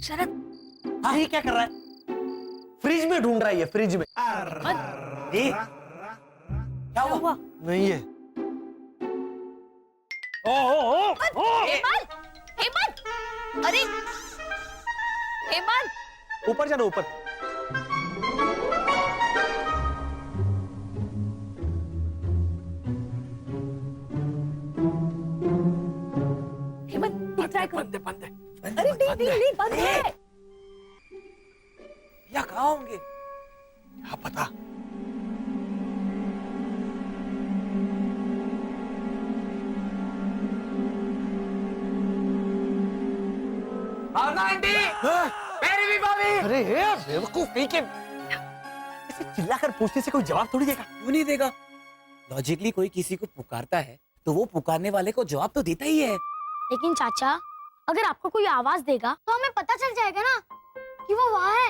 शरद, हाँ? ये क्या कर रहा है? फ्रिज में ढूंढ रहा है, ये फ्रिज में। ये क्या हुआ? नहीं है। हेमंत, हेमंत, अरे हेमंत, ऊपर जाना, ऊपर। हेमंत, तू ट्राई कर। बंद है, बंद है। अरे नहीं, बंद है। या कहाँ होंगे? क्या पता। आंटी, मेरी भी भाभी। अरे बेवकूफ, नहीं के ऐसे चिल्लाकर पूछने से कोई जवाब थोड़ी देगा। क्यों नहीं देगा? लॉजिकली कोई किसी को पुकारता है तो वो पुकारने वाले को जवाब तो देता ही है। लेकिन चाचा, अगर आपको कोई आवाज देगा तो हमें पता चल जाएगा ना कि वो वहाँ है।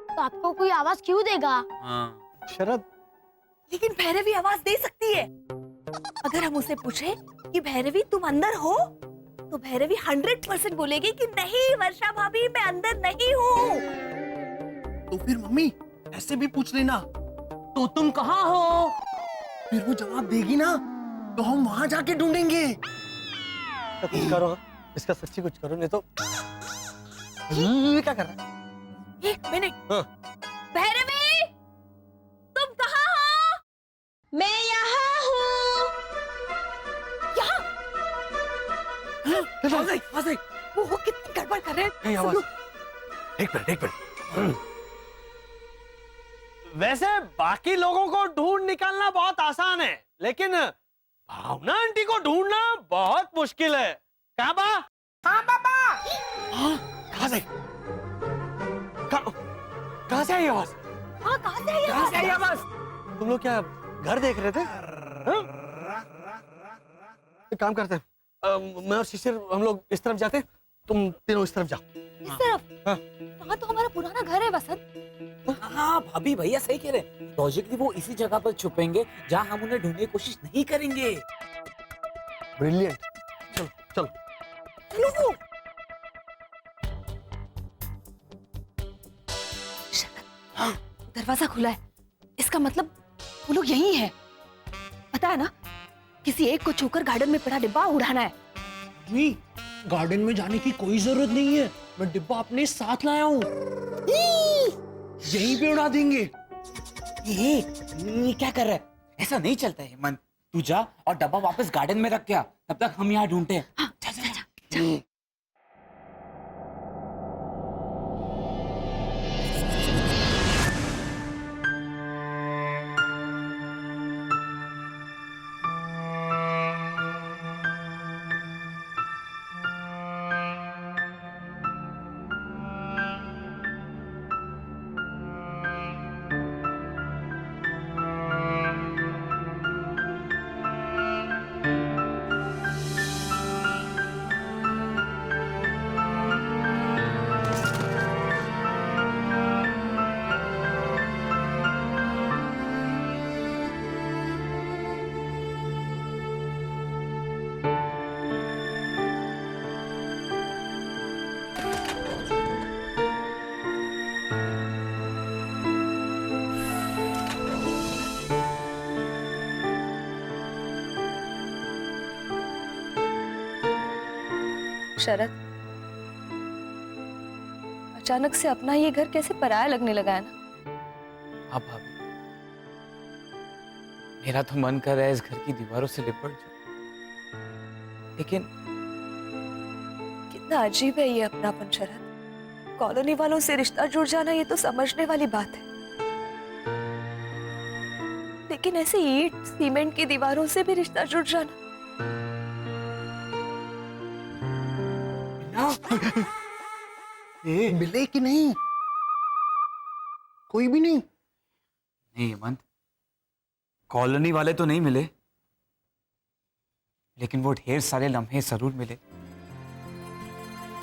तो आपको कोई आवाज क्यों देगा? हाँ। शरद, लेकिन भैरवी आवाज दे सकती है। अगर हम उसे पूछे कि भैरवी तुम अंदर हो, तो भैरवी 100% बोलेगी कि नहीं वर्षा भाभी, मैं अंदर नहीं हूँ। तो फिर मम्मी ऐसे भी पूछ लेना, तो तुम कहाँ हो? फिर वो जवाब देगी ना, तो हम वहां जाके ढूंढेंगे। कुछ करो, इसका सच्ची कुछ करो, नहीं तो ये क्या कर रहा है? 1 मिनट। हाँ। भैरवी, तुम कहाँ हो? मैं यहाँ हूँ। यहाँ? आ गई। वो कितनी गड़बड़ कर रहे हैं। यही आवाज। एक मिनट। वैसे बाकी लोगों को ढूंढ निकालना बहुत आसान है, लेकिन भावना आंटी को ढूंढना बहुत मुश्किल है। कहाँ बा? हाँ पापा। हाँ, कहाँ से? कहाँ से आई आवाज? हाँ, कहाँ से आई आवाज? तुम लोग क्या घर देख रहे थे? हाँ? एक काम करते हैं, मैं और शिशिर हम लोग इस तरफ जाते हैं, तुम तीनों इस तरफ जाओ। इस तरफ? हाँ। वहाँ तो हमारा पुराना घर है वसंत। हाँ भाभी भैया सही कह रहे। लॉजिकली वो इसी जगह पर छुपेंगे जहाँ हम उन्हें ढूंढने की कोशिश नहीं करेंगे। ब्रिलियंट। चलो चलो। चलो। हाँ, दरवाजा खुला है, इसका मतलब वो लोग यहीं हैं। पता है ना, किसी एक को छूकर गार्डन में पड़ा डिब्बा उड़ाना है। नहीं, गार्डन में जाने की कोई जरूरत नहीं है, मैं डिब्बा अपने साथ लाया हूँ। यहीं पे उड़ा देंगे। ये क्या कर रहा है? ऐसा नहीं चलता है हेमंत। तू जा और डब्बा वापस गार्डन में रख के आ, तब तक हम यहाँ ढूंढते हैं। हाँ, चल। शरद, अचानक से अपना ये घर कैसे पराया लगने लगा है ना। हाँ भाभी, मेरा तो मन कर रहा है इस घर की दीवारों से लिपट जाऊं, लेकिन कितना अजीब है ये अपनापन शरद। कॉलोनी वालों से रिश्ता जुड़ जाना ये तो समझने वाली बात है, लेकिन ऐसे ईंट सीमेंट की दीवारों से भी रिश्ता जुड़ जाना। मिले कि नहीं? कोई भी नहीं? नहीं हेमंत, कॉलोनी वाले तो नहीं मिले, लेकिन वो ढेर सारे लम्हे जरूर मिले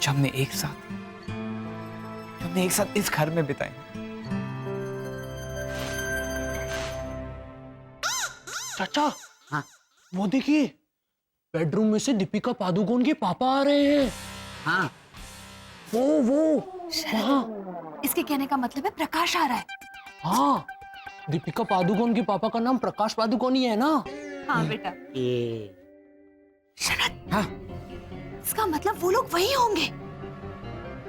जो हमने एक साथ इस घर में बिताए। चाचा, हाँ? वो देखिए, बेडरूम में से दीपिका पादुकोण के पापा आ रहे हैं। हाँ, वो शरद, इसके कहने का मतलब है प्रकाश आ रहा है। हाँ, दीपिका पादुकोण के पापा का नाम प्रकाश पादुकोण ही है ना। हाँ बेटा। शरद, हाँ। इसका मतलब वो लोग वही होंगे।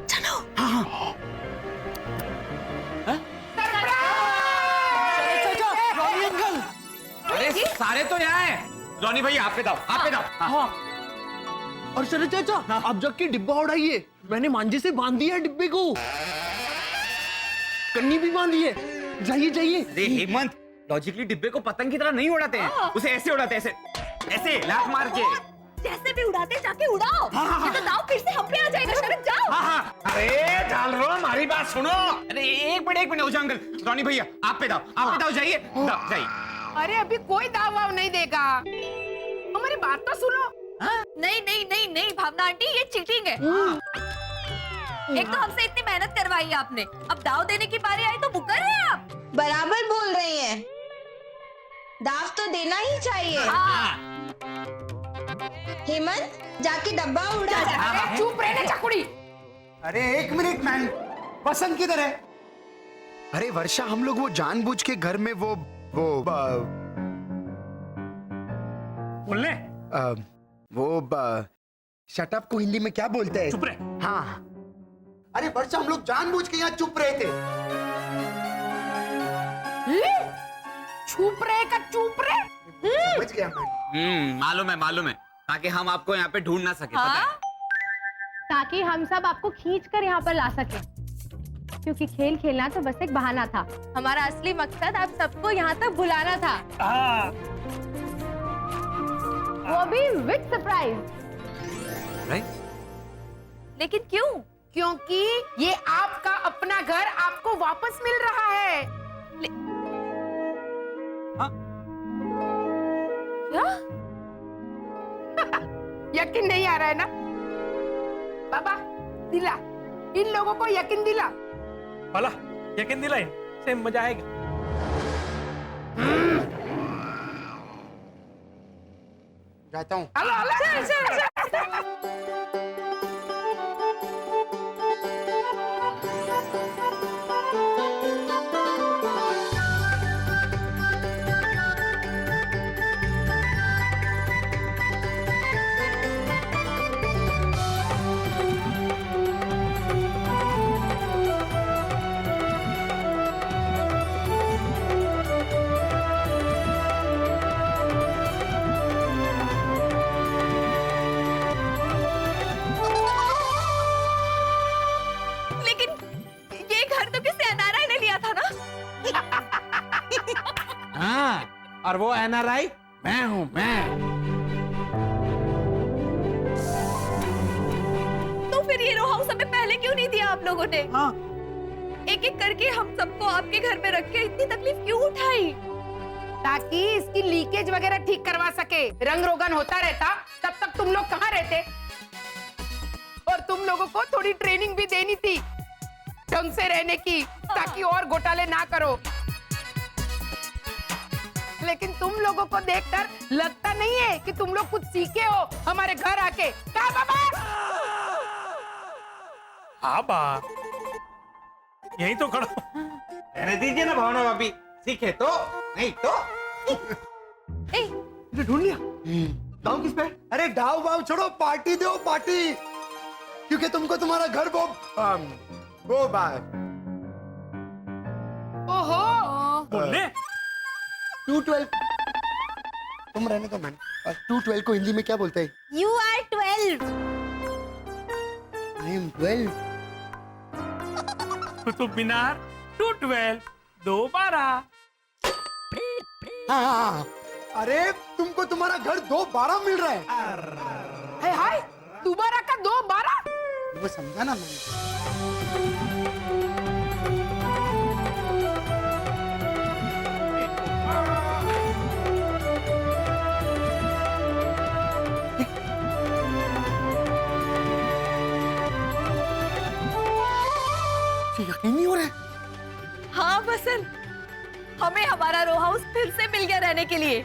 चलो। अरे सारे तो यहाँ हैं। रॉनी भाई आप पे दाओ, आप पे दाओ। हाँ। और शरद चाचा, आप जाके डिब्बा उड़ाइए। मैंने मांझे से बांध दिया है डिब्बे को। कन्नी भी बांधी है। जाइए जाइए। अरे हेमंत, लॉजिकली डिब्बे को पतंग की तरह नहीं उड़ाते हैं, उसे ऐसे उड़ाते हैं, ऐसे ऐसे लात मार के। जैसे भी उड़ाते जाके उड़ाओ। ये तो दाव फिर से हम पे आ जाएगा। शरद जाओ। हाँ, अरे डाल रो, हमारी बात सुनो। अरे एक मिनट हो अंकल। रॉनी भैया आप पे दाओ, जाइए जाइए। अरे अभी कोई दाव वाव नहीं देगा, हमारी बात तो सुनो। नहीं नहीं नहीं नहीं भावना आंटी, ये चीटिंग है। एक तो हमसे इतनी मेहनत करवाई आपने, अब दाव देने की बारी आई तो मुकर रहे हैं आप। बराबर बोल रही हैं। दाव तो देना ही चाहिए। हेमंत, जाके डब्बा उड़ा। अरे चुप रहने चकुड़ी। अरे एक मिनट मैन, पसंद किधर है? अरे वर्षा, हम लोग वो जानबूझ के घर में वो बोलने शटअप को हिंदी में क्या बोलते हैं? चुप रहे। हाँ। अरे वर्षा, हम लोग जानबूझ के यहाँ चुप रहे थे। चुप रहे का चुप रहे। समझ गया मैं। मालूम है, ताकि हम आपको यहाँ पे ढूंढ ना सके। पता है? ताकि हम सब आपको खींच कर यहाँ पर ला सके, क्योंकि खेल खेलना तो बस एक बहाना था। हमारा असली मकसद आप सबको यहाँ तक बुलाना था, वो भी विद सरप्राइज। लेकिन क्यों? क्योंकि ये आपका अपना घर आपको वापस मिल रहा है। क्या? यकीन नहीं आ रहा है ना? बाबा दिला, इन लोगों को यकीन दिला। भला यकीन दिलाए से मजा आएगा। जाता हूँ। और वो एनआरआई मैं हूँ। तो फिर ये रो हाउस हमें पहले क्यों नहीं दिया आप लोगों ने? हाँ। एक एक करके हम सबको आपके घर में रख के इतनी तकलीफ क्यों उठाई? ताकि इसकी लीकेज वगैरह ठीक करवा सके। रंग रोगन होता रहता तब तक तुम लोग कहाँ रहते? और तुम लोगों को थोड़ी ट्रेनिंग भी देनी थी ढंग से रहने की, ताकि और घोटाले ना करो। लेकिन तुम लोगों को देखकर लगता नहीं है कि तुम लोग कुछ सीखे हो हमारे घर आके। क्या बाबा? हाँ बा, यही तो खड़ा। रहने दीजिए ना भावना भाभी, सीखे तो नहीं तो। ढूंढ लिया। दाव किस पे? अरे दाव वाव छोड़ो, पार्टी दो पार्टी, क्योंकि तुमको तुम्हारा घर वो बात। ओहो, बोलने 212। तुम रहने दो मैन। 212 को हिंदी में क्या बोलते हैं? You are 12. I am 12. Qutub Minar 212 212। हाँ। अरे तुमको तुम्हारा घर 212 मिल रहा है। हाय दोबारा का 212। वो समझा ना मैंने। यकीन नहीं हो रहा है। हाँ बसंत, हमें हमारा रो हाउस फिर से मिल गया रहने के लिए।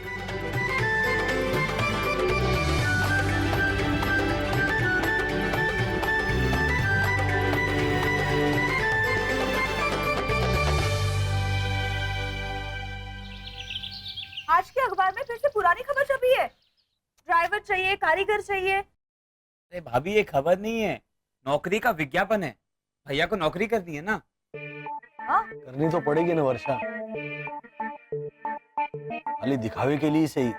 चाहिए, कारीगर चाहिए। अरे भाभी ये खबर नहीं है, नौकरी का विज्ञापन है। भैया को नौकरी करनी है ना। करनी तो पड़ेगी ना वर्षा, खाली दिखावे के लिए सही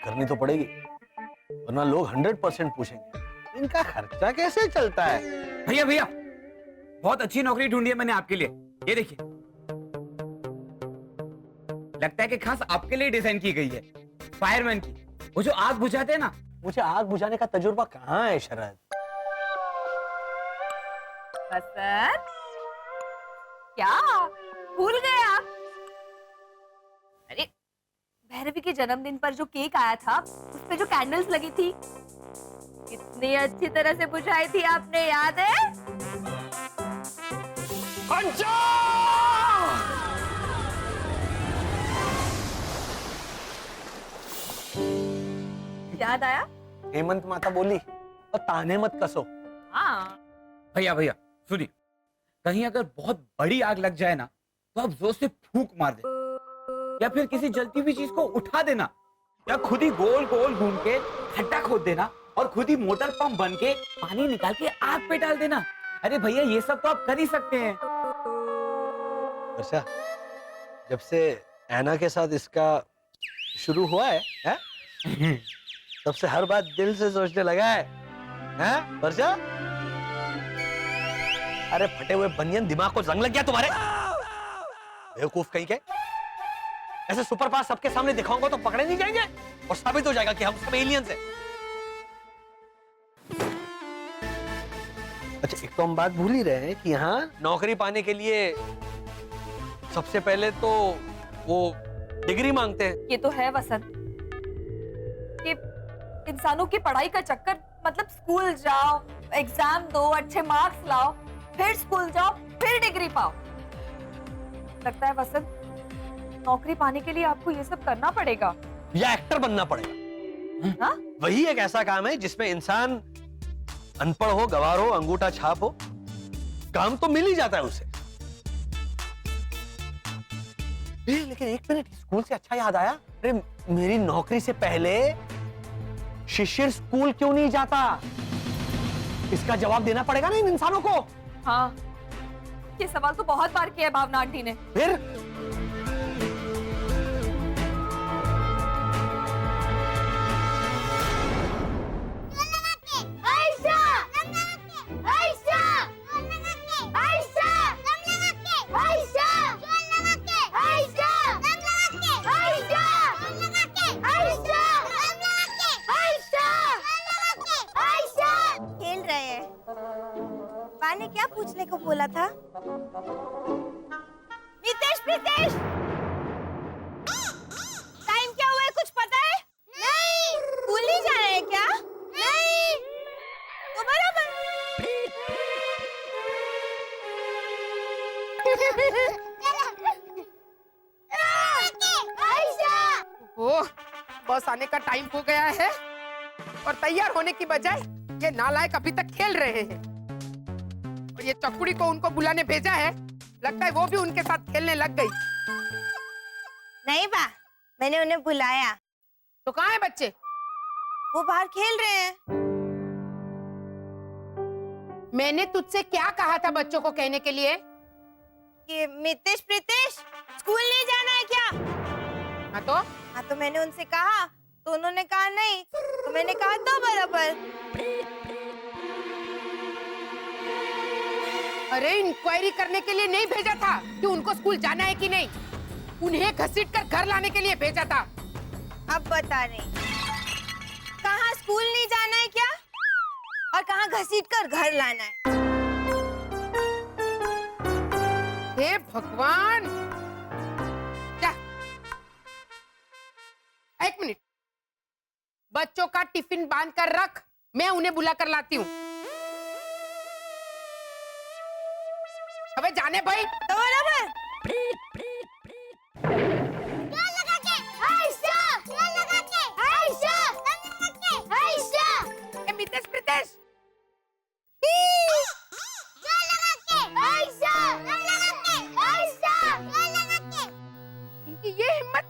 करनी तो पड़ेगी, वरना लोग 100% पूछेंगे इनका खर्चा कैसे चलता है। भैया भैया बहुत अच्छी नौकरी ढूंढी है मैंने आपके लिए, ये देखिए। लगता है कि खास आपके लिए डिजाइन की गई है, फायरमैन की। वो जो आग बुझाते हैं ना। मुझे आग बुझाने का तजुर्बा कहाँ है शरद? वसंत, क्या भूल गए आप? अरे भैरवी के जन्मदिन पर जो केक आया था, उस पे जो कैंडल्स लगी थी, कितनी अच्छी तरह से बुझाई थी आपने, याद है? याद आया? हेमंत माता बोली और ताने मत कसो। हाँ। भैया भैया सुनिए, कहीं अगर बहुत बड़ी आग लग जाए ना, तो आप जोर से फूंक मार दे, या फिर किसी जलती हुई चीज को उठा देना, या खुद ही गोल गोल घूम के खड्डा खोद देना और खुद ही मोटर पंप बन के पानी निकाल के आग पे डाल देना। अरे भैया ये सब तो आप कर ही सकते हैं। वर्षा, जब से ऐना के साथ इसका शुरू हुआ है? तब से हर बात दिल से सोचने लगा है वर्षा? अरे फटे हुए बनियन, दिमाग को जंग लग गया तुम्हारे? बेवकूफ कहीं के। ऐसे सुपर पावर सबके सामने दिखाऊंगा तो पकड़े नहीं जाएंगे और साबित हो जाएगा कि हम सब एलियंस हैं। अच्छा, एक तो हम बात भूल ही रहे हैं कि यहाँ नौकरी पाने के लिए सबसे पहले तो वो डिग्री मांगते हैं। ये तो है वसंत, कि इंसानों की पढ़ाई का चक्कर, मतलब स्कूल जाओ, एग्जाम दो, अच्छे मार्क्स लाओ, फिर स्कूल जाओ, फिर डिग्री पाओ। लगता है वसंत, नौकरी पाने के लिए आपको ये सब करना पड़ेगा या एक्टर बनना पड़ेगा। हाँ? वही एक ऐसा काम है जिसमें इंसान अनपढ़ हो, गवार हो, अंगूठा छाप हो, काम तो मिल ही जाता है उसे। लेकिन एक मिनट, स्कूल से अच्छा याद आया। अरे मेरी नौकरी से पहले शिशिर स्कूल क्यों नहीं जाता? इसका जवाब देना पड़ेगा ना इन इंसानों को। हाँ, ये सवाल तो बहुत बार किया है भावना आंटी ने। फिर खेल रहे हैं। बा ने क्या पूछने को बोला था? नितेश, प्रीतेश, टाइम क्या हुआ है कुछ पता है? नहीं। स्कूल नहीं जा रहे हैं क्या? नहीं। तो बराबर। ओह, बस आने का टाइम हो गया है और तैयार होने की बजाय ये नालायक अभी तक खेल रहे हैं। और ये चकुड़ी को उनको बुलाने भेजा है, लगता है वो भी उनके साथ खेलने लग गई। नहीं बा, मैंने उन्हें बुलाया। तो कहाँ है बच्चे? वो बाहर खेल रहे हैं। मैंने तुझसे क्या कहा था बच्चों को कहने के लिए? कि मितेश, प्रीतेश, स्कूल नहीं जाना है क्या? हाँ तो मैंने उनसे कहा तो उन्होंने कहा नहीं, तो मैंने कहा तो बराबर। अरे इंक्वायरी करने के लिए नहीं भेजा था कि उनको स्कूल जाना है कि नहीं, उन्हें घसीट कर घर लाने के लिए भेजा था। अब बता रही, कहाँ स्कूल नहीं जाना है क्या और कहाँ घसीट कर घर लाना है? हे भगवान! जा, एक मिनट, बच्चों का टिफिन बांध कर रख, मैं उन्हें बुला कर लाती हूँ। अबे जाने भाई। तो बराबर। मितेश, प्रीतेश, इनकी ये हिम्मत।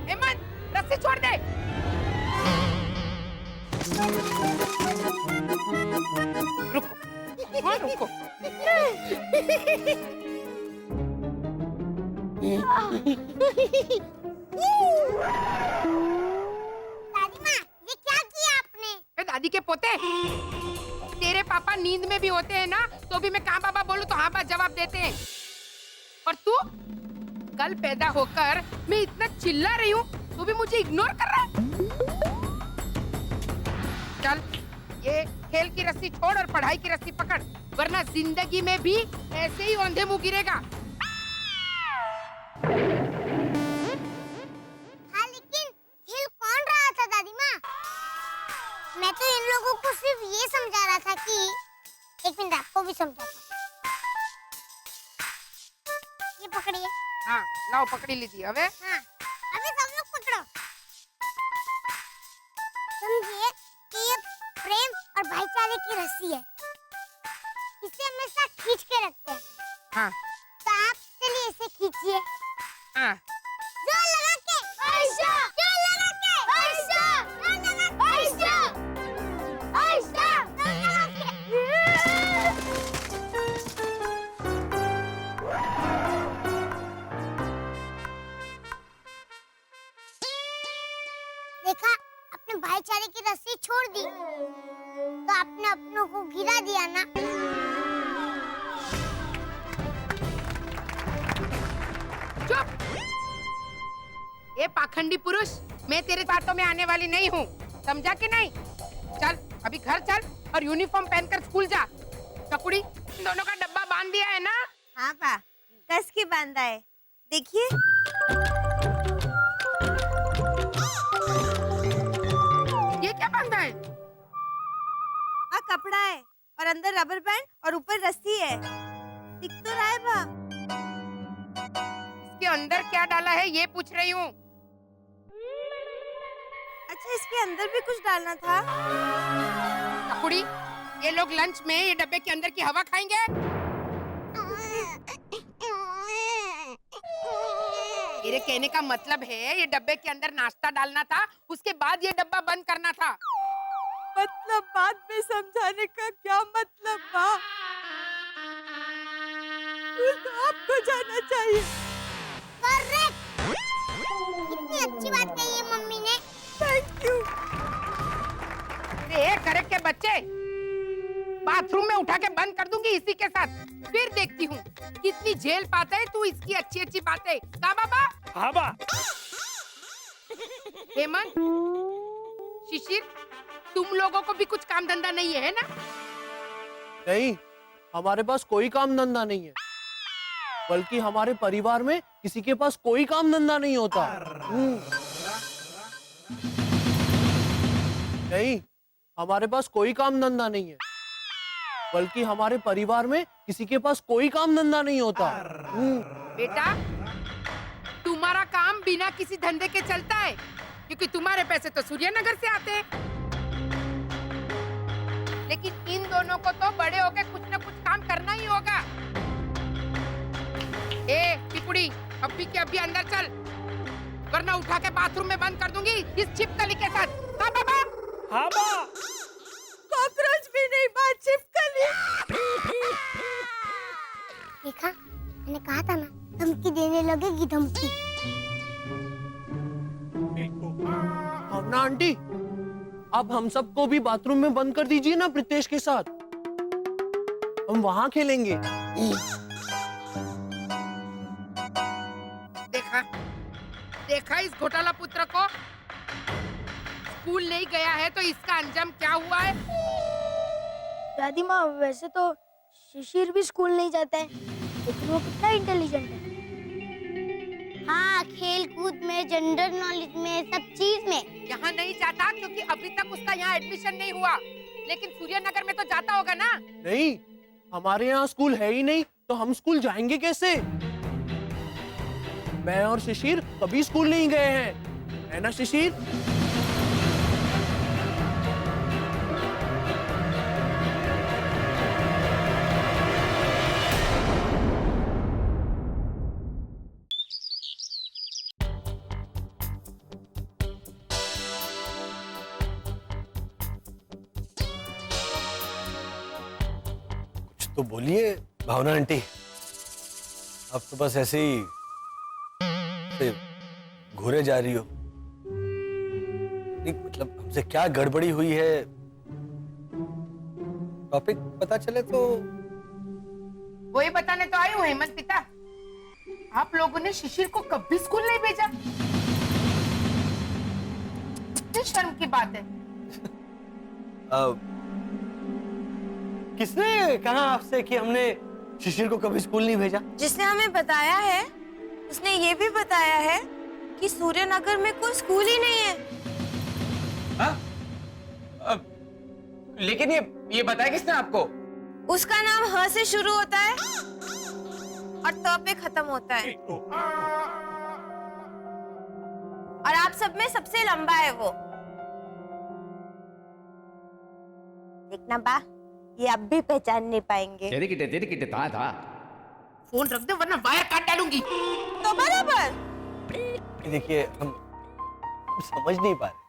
हेमंत, रस्सी छोड़ दे। रुको। दादी माँ, ये क्या किया आपने? ए दादी के पोते, तेरे पापा नींद में भी होते हैं ना, तो भी मैं कहाँ बाबा बोलूं तो हाँ बा जवाब देते हैं। और तू कल पैदा होकर मैं इतना चिल्ला रही हूँ, तू भी मुझे इग्नोर कर रहा है। चल, ये खेल की रस्सी छोड़ और पढ़ाई की रस्सी पकड़, वरना जिंदगी में भी ऐसे ही औंधे मुंह गिरेगा। हाँ, लेकिन खेल कौन रहा था दादी माँ? मैं तो इन लोगों को सिर्फ ये समझा रहा था कि एक मिनट आपको भी समझा था। ये पकड़िए। हाँ, लाओ पकड़ी लीजिए हवे। हाँ, अभी सब लोग पकड़ो। समझिए कि ये प्रेम और भाईचारे की रस्सी है। इसे हमेशा खींच के रखते हैं। हाँ, तो आप चलिए इसे खींचिए। हाँ। जोर लगा के। आयशा। जोर लगा के। आयशा। जोर लगा के। आयशा। आयशा। जोर लगा के। देखा, अपने भाईचारे की रस्सी छोड़ दी, तो आपने अपनों को गिरा दिया ना। चुप! ये पाखंडी पुरुष, मैं तेरे बातों में आने वाली नहीं हूँ, समझा कि नहीं? चल, अभी घर चल और यूनिफॉर्म पहनकर स्कूल जा। चकुड़ी, इन दोनों का डब्बा बांध दिया है ना? हाँ पा, कस के बांधा है। देखिए। ये क्या बांधा है? हाँ, कपड़ा है और अंदर रबर बैंड और ऊपर रस्सी है। दिख तो रहा है बा। इसके अंदर क्या डाला है ये पूछ रही हूँ। अच्छा, इसके अंदर भी कुछ डालना था। चकुड़ी, ये लोग लंच में ये डब्बे के अंदर की हवा खाएंगे? मेरे कहने का मतलब है ये डब्बे के अंदर नाश्ता डालना था, उसके बाद ये डब्बा बंद करना था। मतलब बाद में समझाने का क्या मतलब बा? तो आपको जाना चाहिए। करेक्ट। कितनी अच्छी बात कही है मम्मी ने। Thank you. अरे करेक्ट के बच्चे, बाथरूम में उठा के बंद कर दूंगी इसी के साथ। फिर देखती हूँ कितनी झेल पाता है तू इसकी अच्छी अच्छी बातें। का बाबा? हाँ बा। हेमंत, शिशिर, तुम लोगों को भी कुछ काम धंधा नहीं है ना? नहीं, हमारे पास कोई काम धंधा नहीं है, बल्कि हमारे परिवार में किसी के पास कोई काम धंधा नहीं होता। नहीं, हमारे पास कोई काम धंधा नहीं है, बल्कि हमारे परिवार में किसी के पास कोई काम धंधा नहीं होता। बेटा, तुम्हारा काम बिना किसी धंधे के चलता है, क्योंकि तुम्हारे पैसे तो सूर्यनगर से आते हैं। लेकिन इन दोनों को तो बड़े होके कुछ न कुछ काम करना ही होगा। ए टिकुड़ी, अभी के अभी अंदर चल, वरना उठा के बाथरूम में बंद कर दूंगी इस छिपकली के साथ। हाँ बाबा? हाँ बा। कॉकरोच भी नहीं बा, छिपकली। देखा, मैंने कहा था ना, धमकी देने लगेगी धमकी। भावना आंटी, अब हम सबको भी बाथरूम में बंद कर दीजिए ना प्रीतेश के साथ, हम वहाँ खेलेंगे। देखा देखा इस घोटाला पुत्र को, स्कूल नहीं गया है तो इसका अंजाम क्या हुआ है। दादी माँ, वैसे तो शिशिर भी स्कूल नहीं जाता है, लेकिन वो कितना इंटेलिजेंट है। हाँ, खेल कूद में, जनरल नॉलेज में, सब चीज में। यहाँ नहीं जाता क्योंकि अभी तक उसका यहाँ एडमिशन नहीं हुआ, लेकिन सूर्यनगर में तो जाता होगा ना? नहीं, हमारे यहाँ स्कूल है ही नहीं, तो हम स्कूल जाएंगे कैसे? मैं और शिशिर कभी स्कूल नहीं गए हैं, है ना शिशिर? तो बोलिए भावना आंटी, आप तो बस ऐसे ही घूरे जा रही हो। नहीं मतलब हमसे क्या गड़बड़ी हुई है, टॉपिक पता चले तो। वही बताने तो आई हूँ हेमंत पिता, आप लोगों ने शिशिर को कभी स्कूल नहीं भेजा। कितनी शर्म की बात है। किसने कहा आपसे कि हमने शिशिर को कभी स्कूल नहीं भेजा? जिसने हमें बताया है उसने ये भी बताया है कि सूर्यनगर में कोई स्कूल ही नहीं है। हाँ? लेकिन ये बताया किसने आपको? उसका नाम ह से शुरू होता है और त पे खत्म होता है, और आप सब में सबसे लंबा है वो। देखना बा, ये अब भी पहचान नहीं पाएंगे। तेरे किटे था। फोन रख दे वरना वायर काट डालूंगी। तो बराबर। देखिए हम समझ नहीं पा रहे।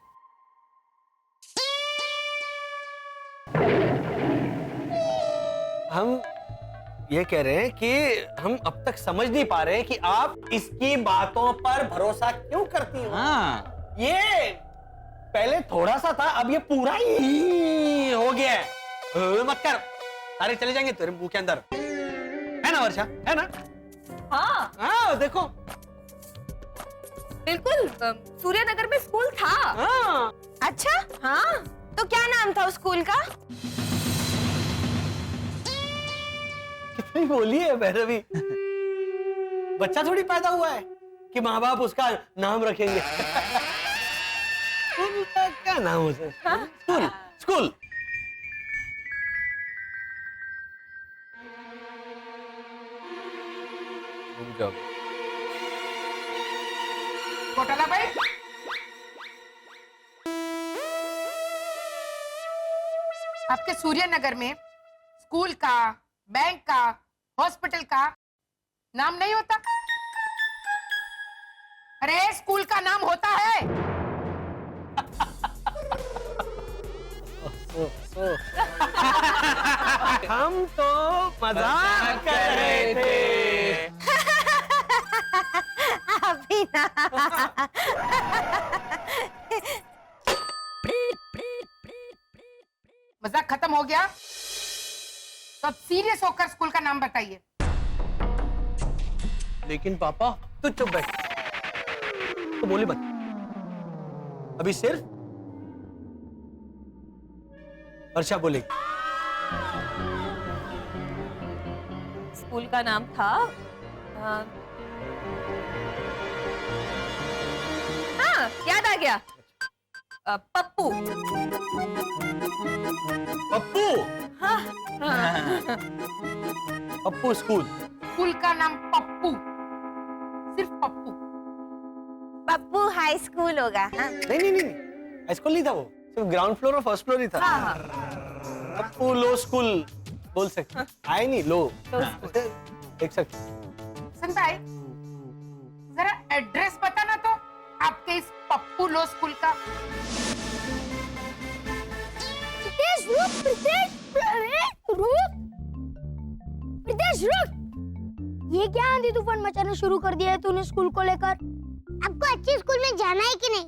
हम ये कह रहे हैं कि हम अब तक समझ नहीं पा रहे हैं कि आप इसकी बातों पर भरोसा क्यों करती हो। हाँ। ये पहले थोड़ा सा था, अब ये पूरा ही हो गया है। मत कर, सारे चले जाएंगे तेरे मुंह के अंदर, है ना वर्षा, है ना? हाँ हाँ देखो, बिल्कुल, सूर्यनगर में स्कूल था। हाँ। अच्छा हाँ, तो क्या नाम था उस स्कूल का? कितनी बोली है भैरवी। बच्चा थोड़ी पैदा हुआ है कि माँ बाप उसका नाम रखेंगे। स्कूल का क्या नाम हो सकता है? School, school. घोटाला भाई, आपके सूर्यनगर में स्कूल का, बैंक का, हॉस्पिटल का नाम नहीं होता? अरे स्कूल का नाम होता है। हम तो मजाक कर रहे थे। अभी ना। मजाक खत्म हो गया तो अब सीरियस होकर स्कूल का नाम बताइए। लेकिन पापा, तू चुप बैठ, तो बोले मत। अभी सिर्फ वर्षा बोलेगी। स्कूल का नाम था हाँ, याद आ गया, पप्पू। पप्पू। हाँ, हाँ। पप्पू स्कूल। स्कूल का नाम पप्पू, सिर्फ पप्पू। पप्पू हाई स्कूल होगा। हाँ? नहीं नहीं नहीं, हाई स्कूल नहीं था वो, सिर्फ ग्राउंड फ्लोर और फर्स्ट फ्लोर ही था। हाँ, हाँ। पप्पू लो स्कूल बोल सकते, आए नहीं लो, देख सकते। सुन भाई, जरा एड्रेस बताना तो आपके इस पप्पू लो स्कूल का। प्रीतेश रुक! ये क्या आंधी तूफान मचाना शुरू कर दिया है तूने स्कूल को लेकर? आपको अच्छी स्कूल में जाना है कि नहीं?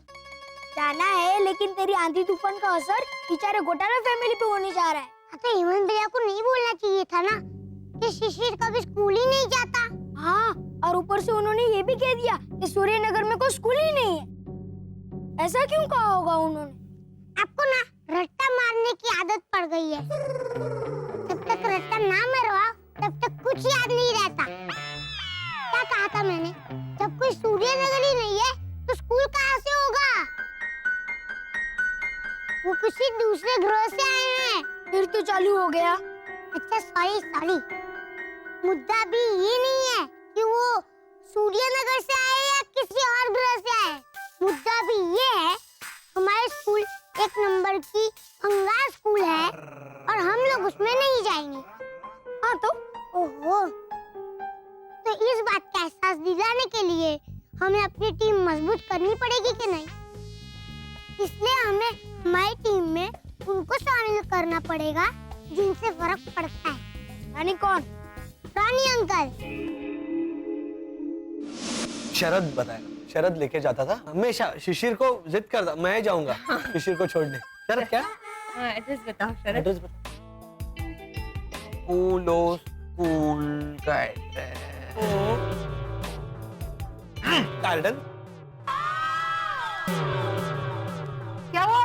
जाना है, लेकिन तेरी आंधी तूफान का असर बेचारे घोटाला फैमिली पे होने जा रहा है। तो हेमंत भैया को नहीं बोलना चाहिए था ना कि शिशिर कभी स्कूल ही नहीं जाता। हाँ, और ऊपर से उन्होंने ये भी कह दिया कि सूर्यनगर में कोई स्कूल ही नहीं है। ऐसा क्यों कहा होगा उन्होंने? आपको ना रट्टा मारने की आदत पड़ गई है। जब तक रट्टा ना मरवाओ तब तक कुछ याद नहीं रहता। क्या कहा था मैंने? जब कोई सूर्यनगर ही नहीं है तो स्कूल कहाँ से होगा? वो किसी दूसरे ग्रह से आए हैं। फिर तो चालू हो गया। अच्छा सॉरी, मुद्दा भी ये नहीं है कि वो सूर्यनगर से आए या किसी और ग्रह से आए। मुद्दा भी ये है, हमारे स्कूल एक नंबर की भंगार स्कूल है और हम लोग उसमें नहीं जाएंगे। हाँ तो ओहो, तो इस बात का एहसास दिलाने के लिए हमें अपनी टीम मजबूत करनी पड़ेगी कि नहीं? इसलिए हमें हमारी टीम में उनको शामिल करना पड़ेगा जिनसे फर्क पड़ता है। रानी कौन? रानी अंकल। शरद बताया, शरद लेके जाता था हमेशा, शिशिर को जिद करता मैं जाऊंगा शिशिर को छोड़ने। शरद क्या एड्रेस बताओ शरद। एड्रेस बता। स्कूल का एड्रेस गार्डन। क्या हुआ?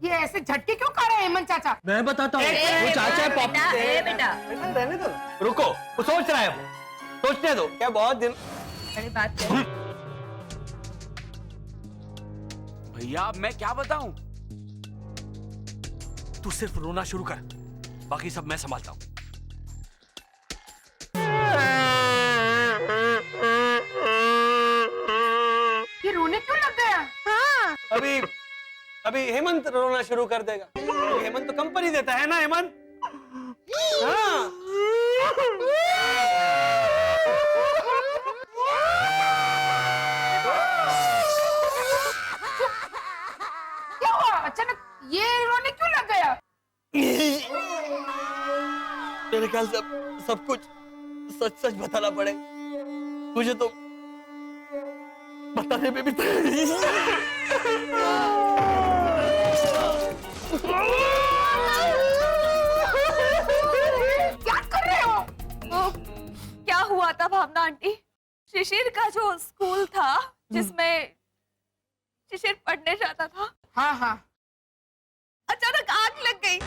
ये ऐसे झटके क्यों खा रहे हैं हेमंत चाचा? मैं बताता हूँ, वो चाचा है बेटा, बेटा बेटा रहने दो ना। रुको, वो सोच रहा है, वो सोचने दो। क्या बहुत दिन अरे बात कर। भैया अब मैं क्या बताऊं? तू सिर्फ रोना शुरू कर, बाकी सब मैं संभालता हूँ। ये रोने क्यों लग गया? अभी हेमंत रोना शुरू कर देगा। हेमंत तो कम पर ही देता है ना हेमंत। हाँ। क्या हुआ अचानक ये रोने क्यों लग गया? मेरे ख्याल से सब कुछ सच सच बताना पड़ेगा मुझे, तो बताने में भी क्या कर रहे हो? वो क्या हुआ था भावना आंटी, शिशिर का जो स्कूल था जिसमें शिशिर पढ़ने जाता था, हाँ हाँ अचानक आग लग गई।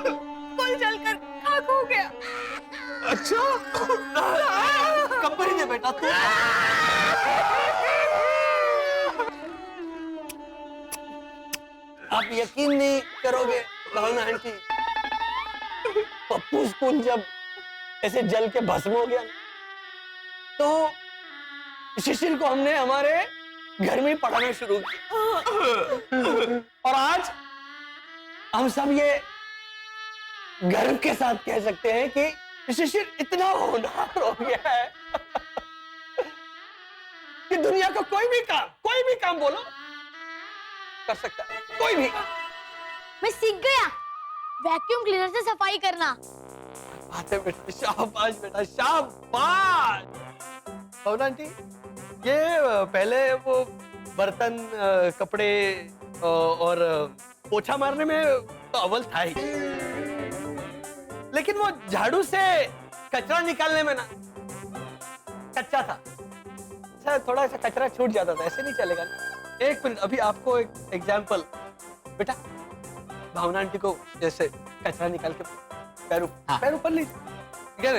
स्कूल जलकर खाक हो गया। अच्छा कंपनी दे बेटा तू। आप यकीन नहीं करोगे भावना आंटी, पप्पू स्कूल जब ऐसे जल के भस्म हो गया तो शिशिर को हमने हमारे घर में ही पढ़ाना शुरू किया। और आज हम सब ये गर्व के साथ कह सकते हैं कि शिशिर इतना होनहार हो गया है कि दुनिया का कोई भी काम बोलो कर सकता है, कोई भी। मैं सीख गया वैक्यूम क्लीनर से सफाई करना। बात है बेटा, शाबाश बेटा शाबाश। भावना आंटी, ये पहले वो बर्तन कपड़े और पोछा मारने में तो अव्वल था ही, लेकिन वो झाड़ू से कचरा निकालने में ना कच्चा था। अच्छा थोड़ा सा कचरा छूट जाता था, ऐसे नहीं चलेगा ना। एक मिनट, अभी आपको एक एग्जाम्पल। बेटा भावना आंटी को जैसे कचरा निकाल के पैर ऊपर ली क्या?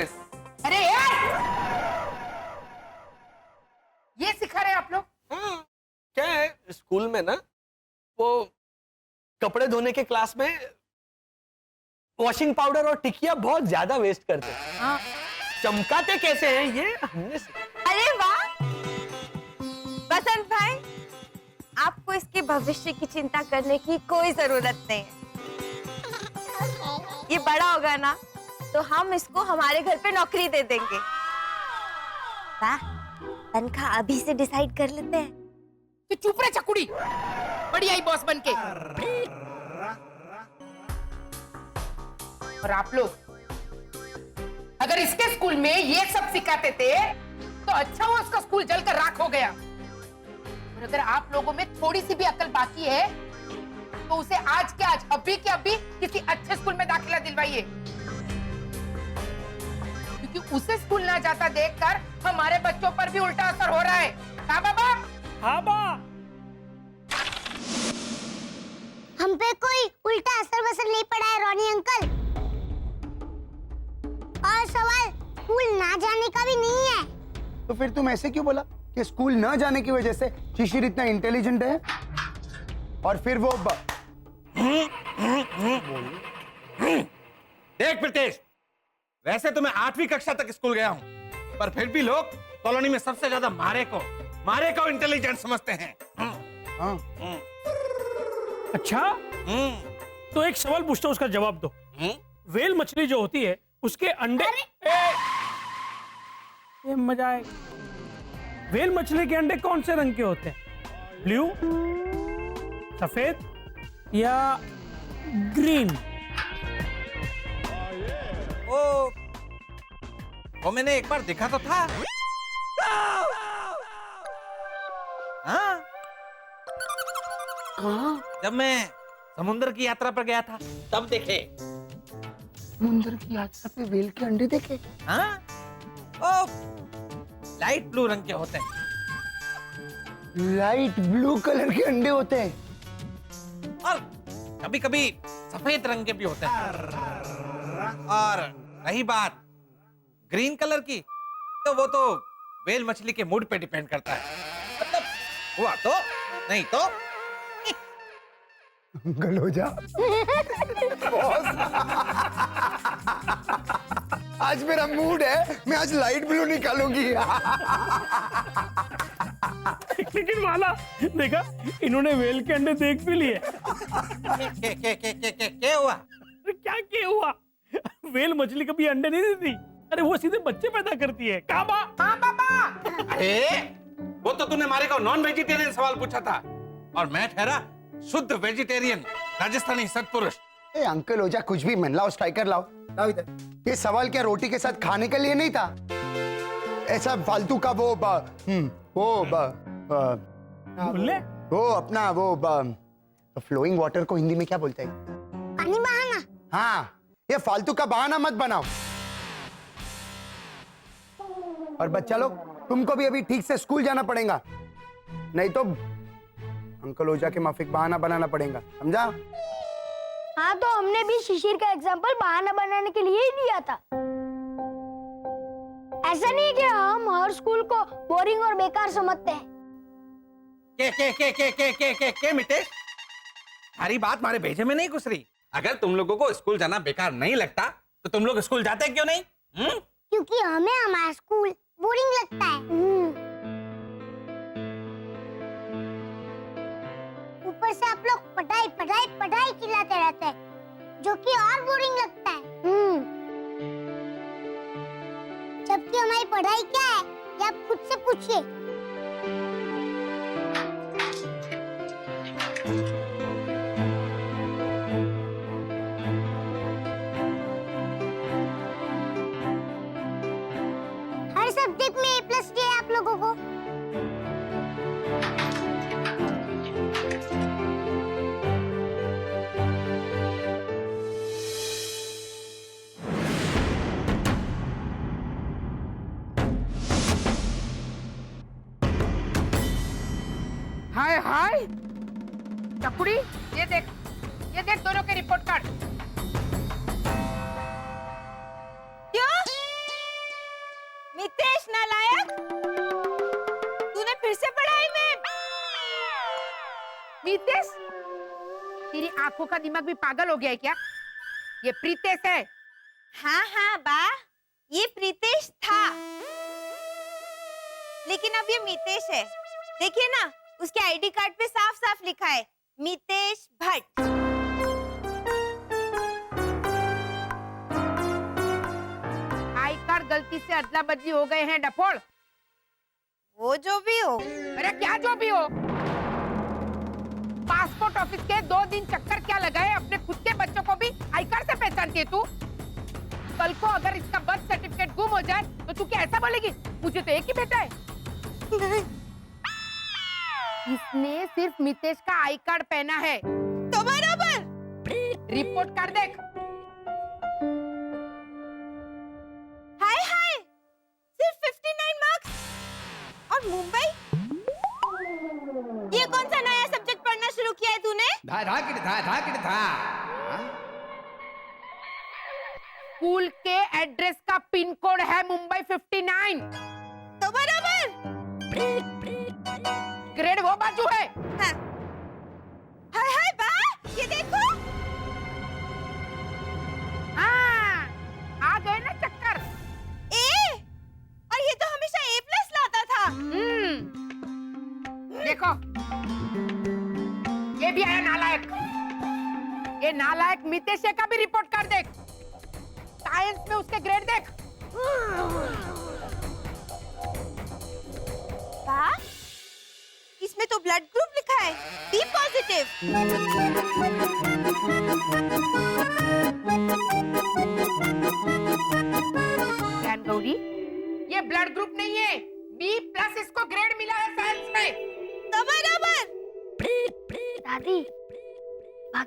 अरे यार ये सिखा रहे आप लोग? हाँ, क्या है स्कूल में ना वो कपड़े धोने के क्लास में वॉशिंग पाउडर और टिकिया बहुत ज्यादा वेस्ट करते हैं। हाँ। चमकाते कैसे हैं ये हमने अरे वाह बसंत भाई, आपको इसके भविष्य की चिंता करने की कोई जरूरत नहीं है। ये बड़ा होगा ना तो हम इसको हमारे घर पे नौकरी दे देंगे। वाह, तनख्वाह अभी से डिसाइड कर लेते हैं। तो चुप रहे चकुड़ी, बड़ी आई बॉस बनके। और आप लोग अगर इसके स्कूल में ये सब सिखाते थे तो अच्छा हुआ उसका स्कूल जलकर राख हो गया। और अगर आप लोगों में थोड़ी सी भी अकल बाकी है तो उसे आज के आज, अभी के अभी किसी अच्छे स्कूल में दाखिला दिलवाइए, क्योंकि उसे स्कूल ना जाता देखकर हमारे बच्चों पर भी उल्टा असर हो रहा है। हाँ बाबा? हाँ बा। हम पे कोई उल्टा असर वसर नहीं पड़ा है रोनी अंकल। और सवाल स्कूल ना जाने का भी नहीं है। तो फिर तुम ऐसे क्यों बोला कि स्कूल न जाने की वजह से शिशिर इतना इंटेलिजेंट है? और फिर वो देख प्रीतेश, वैसे तो मैं 8वीं कक्षा तक स्कूल गया हूँ, पर फिर भी लोग कॉलोनी में सबसे ज्यादा मारे को इंटेलिजेंट समझते हैं। हाँ। अच्छा, तो एक सवाल पूछता हूँ, उसका जवाब दो। वेल मछली जो होती है उसके अंडे ये मजा आएगा। वेल मछली के अंडे कौन से रंग के होते हैं? ब्लू, सफेद या ग्रीन? वो मैंने एक बार देखा तो था। हाँ, जब मैं समुद्र की यात्रा पर गया था तब देखे। समुद्र की यात्रा पे व्हेल के अंडे देखे? हाँ, ओ लाइट ब्लू रंग के होते हैं। लाइट ब्लू कलर के अंडे होते हैं? और कभी कभी सफेद रंग के भी होते हैं। और रही बात ग्रीन कलर की, तो वो तो व्हेल मछली के मूड पे डिपेंड करता है। मतलब हुआ तो, नहीं तो। अंकल हो जा। आज मेरा मूड है, मैं आज लाइट ब्लू निकालूंगी। लेकिन माला देखा, इन्होंने वेल के अंडे देख भी लिए। क्या हुआ? अरे क्या हुआ? वेल मछली कभी अंडे नहीं देती। अरे वो सीधे बच्चे पैदा करती है। कहाँ पापा? अरे वो तो तूने मारे को नॉन वेजिटेरियन सवाल पूछा था, और मैं ठहरा शुद्ध वेजिटेरियन राजस्थानी सत्पुरुष। ए अंकल हो जा, कुछ भी मन लाओ, स्ट्राइकर लाओ इधर। ये सवाल क्या रोटी के साथ खाने के लिए नहीं था? ऐसा फालतू का वो बोले? वो अपना वो फ्लोइंग वाटर को हिंदी में क्या बोलते हैं? पानी बहाना। हाँ, ये फालतू का बहाना मत बनाओ। और बच्चा लोग, तुमको भी अभी ठीक से स्कूल जाना पड़ेगा, नहीं तो अंकल ओझा के माफिक बहाना बनाना पड़ेगा, समझा? हाँ, तो हमने भी शिशिर का एग्जाम्पल बहाना बनाने के लिए ही दिया था। ऐसा नहीं कि हम हर स्कूल को बोरिंग और बेकार समझते हैं। के मितेश, हमारी बात मारे भेजे में नहीं घुस रही। अगर तुम लोगों को स्कूल जाना बेकार नहीं लगता तो तुम लोग स्कूल जाते क्यों नहीं? क्योंकि हमें हमारा स्कूल बोरिंग लगता है। ऊपर से आप लोग पढ़ाई पढ़ाई पढ़ाई चिल्लाते रहते हैं, जो कि और बोरिंग लगता है। जबकि हमारी पढ़ाई क्या है, ये आप खुद से पूछिए। हर सब्जेक्ट में A+ है आप लोगों को। हाय हाय चकुड़ी, ये देख दोनों के रिपोर्ट कार्ड। क्यों? मितेश नालायक, तूने फिर से पढ़ाई में? प्रीतेश, तेरी आंखों का दिमाग भी पागल हो गया है क्या? ये प्रीतेश है। हाँ बा, ये प्रीतेश था, लेकिन अब ये मितेश है। देखिए ना, उसके आईडी कार्ड पे साफ साफ लिखा है मितेश भट्ट। आई कार्ड गलती से अदला बदली हो गए हैं डफोड़। वो जो भी हो। अरे क्या जो भी हो, पासपोर्ट ऑफिस के 2 दिन चक्कर क्या लगाए, अपने खुद के बच्चों को भी आई कार्ड से पहचानती है तू? कल को अगर इसका बर्थ सर्टिफिकेट गुम हो जाए तो तू क्या ऐसा बोलेगी? मुझे तो एक ही बेटा है। इसने सिर्फ मितेश का आई कार्ड पहना है तो बराबर। रिपोर्ट कार्ड देख। हाय, सिर्फ 59 मार्क्स। और मुंबई, ये कौन सा नया सब्जेक्ट पढ़ना शुरू किया है तूने? स्कूल के एड्रेस का पिन कोड है मुंबई 59। तो बराबर। ग्रेड वो बाजू है। हाँ। हाय बा, ये देखो। हाँ, आ गए ना चक्कर। ए, और ये तो हमेशा A+ लाता था। देखो, ये भी आया नालायक। ये नालायक मितेश का भी रिपोर्ट कार्ड देख। साइंस में उसके ग्रेड देख। बा, इसमें तो ब्लड ग्रुप लिखा है, बी पॉजिटिव। ज्ञान गौरी,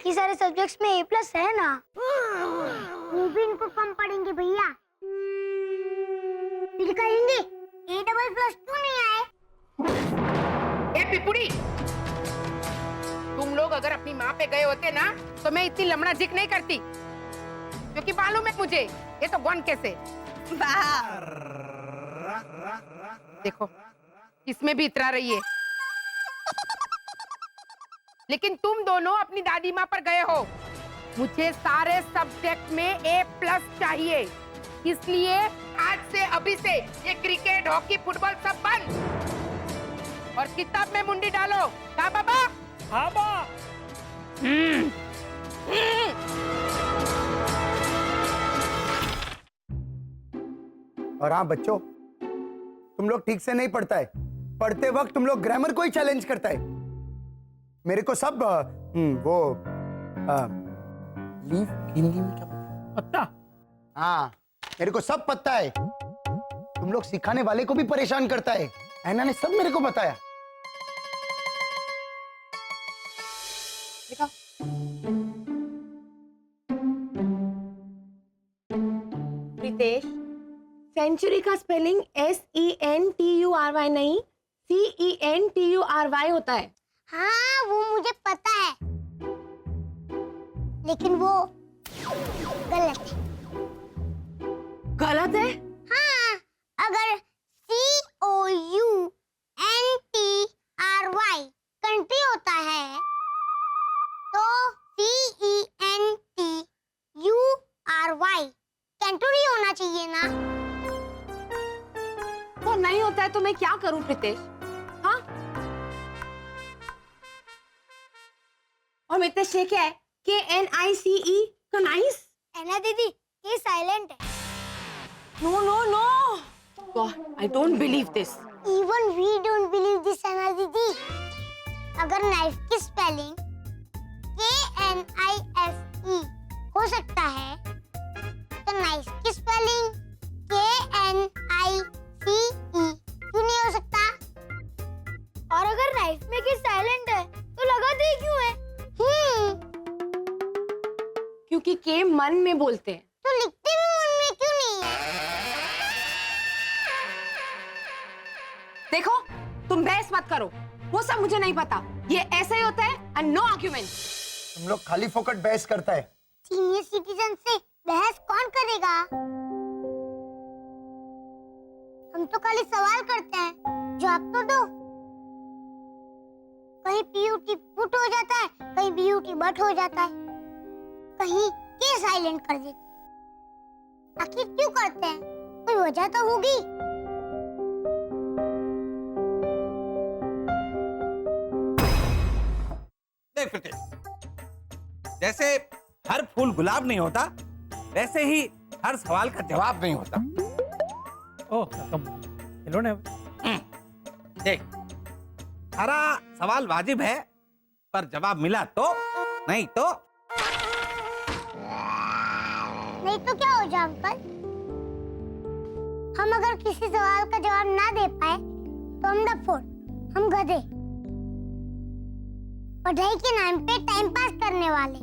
बाकी सारे सब्जेक्ट्स में A+ है ना। वो भी इनको कम पढ़ेंगे भैया। फिर कहेंगे A++ क्यों नहीं आए? ए पिपुड़ी, तुम लोग अगर अपनी माँ पे गए होते ना तो मैं इतनी लमड़ा जिक नहीं करती, क्योंकि मालूम है मुझे ये तो गौन कैसे। देखो इसमें भी इतरा रही है। लेकिन तुम दोनों अपनी दादी माँ पर गए हो। मुझे सारे सब्जेक्ट में A+ चाहिए, इसलिए आज से अभी से ये क्रिकेट, हॉकी, फुटबॉल सब बंद और किताब में मुंडी डालो। क्या बाबा? हाँ बा। और हाँ बच्चों, तुम लोग ठीक से नहीं पढ़ता है। पढ़ते वक्त तुम लोग ग्रामर को ही चैलेंज करता है। मेरे को सब लीफ हिंदी में क्या पत्ता। हाँ, मेरे को सब पता है। तुम लोग सिखाने वाले को भी परेशान करता है। ऐना ने सब मेरे को बताया। रितेश, सेंचुरी का स्पेलिंग SENTURY नहीं CENTURY होता है। हाँ वो मुझे पता है, लेकिन वो गलत है। गलत है? हाँ, अगर COUNTRY कंट्री होता है तो CENTURY कंट्री होना चाहिए ना। वो नहीं होता है तो मैं क्या करूं प्रीतेश? हाँ, और मितेश ये क्या है? KNICE कनाइस? ऐना दीदी ये साइलेंट है। No, no, no. God, I don't believe this. Even we don't believe this, ऐना दीदी। अगर नाइफ की स्पेलिंग KNIFE हो सकता है तो नाइफ की स्पेलिंग KNICE क्यों नहीं हो सकता? और अगर नाइफ में की साइलेंट है तो लगाते ही क्यों है? क्योंकि के मन में बोलते हैं। तो लिखते भी मन में क्यों नहीं है? देखो, तुम बहस मत करो, वो सब मुझे नहीं पता। ये ऐसे ही होता है and no argument. तुम लोग खाली फोकट बहस करता है। सीनियर सिटीजन से बहस कौन करेगा? हम तो खाली सवाल करते हैं, जवाब तो दो। कहीं PUT पुट हो जाता है, कहीं BUT बट हो जाता है, कहीं के साइलेंट कर देते। आखिर क्यों करते हैं? कोई वजह तो होगी। देख प्रीतेश, जैसे हर फूल गुलाब नहीं होता, वैसे ही हर सवाल का जवाब नहीं होता। ओह, कम हेलो ने। देख, हरा सवाल वाजिब है, पर जवाब मिला तो, नहीं तो नहीं तो क्या हो जाए अंकल? हम अगर किसी सवाल का जवाब ना दे पाए तो हम डफोड़, हम गधे, पढ़ाई के नाम पे टाइम पास करने वाले।